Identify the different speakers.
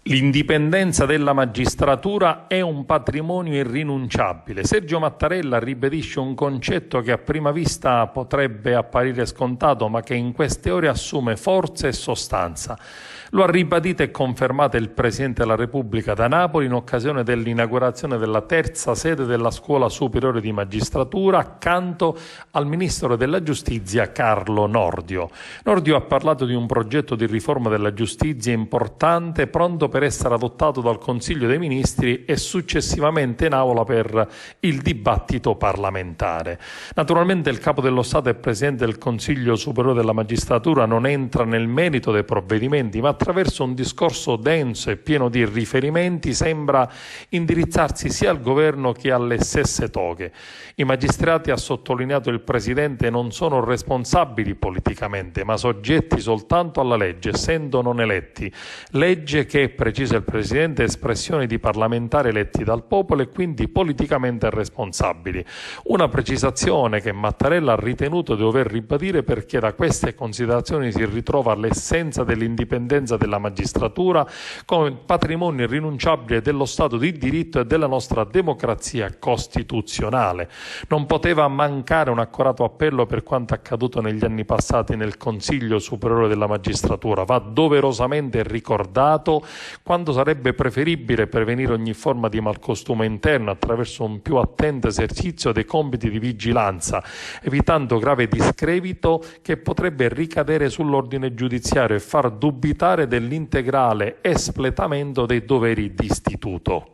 Speaker 1: L'indipendenza della magistratura è un patrimonio irrinunciabile. Sergio Mattarella ribadisce un concetto che a prima vista potrebbe apparire scontato, ma che in queste ore assume forza e sostanza. Lo ha ribadito e confermato il Presidente della Repubblica da Napoli in occasione dell'inaugurazione della terza sede della Scuola Superiore di Magistratura accanto al Ministro della Giustizia Carlo Nordio. Nordio ha parlato di un progetto di riforma della giustizia importante, pronto per essere adottato dal Consiglio dei Ministri e successivamente in aula per il dibattito parlamentare. Naturalmente il Capo dello Stato e Presidente del Consiglio Superiore della Magistratura non entra nel merito dei provvedimenti, ma attraverso un discorso denso e pieno di riferimenti sembra indirizzarsi sia al governo che alle stesse toghe. I magistrati, ha sottolineato il Presidente, non sono responsabili politicamente, ma soggetti soltanto alla legge, essendo non eletti. Legge che, precisa il Presidente, è espressione di parlamentari eletti dal popolo e quindi politicamente responsabili. Una precisazione che Mattarella ha ritenuto di dover ribadire perché da queste considerazioni si ritrova l'essenza dell'indipendenza della magistratura come patrimonio irrinunciabile dello Stato di diritto e della nostra democrazia costituzionale. Non poteva mancare un accorato appello per quanto accaduto negli anni passati nel Consiglio Superiore della Magistratura. Va doverosamente ricordato quando sarebbe preferibile prevenire ogni forma di malcostume interno attraverso un più attento esercizio dei compiti di vigilanza, evitando grave discredito che potrebbe ricadere sull'ordine giudiziario e far dubitare dell'integrale espletamento dei doveri di istituto.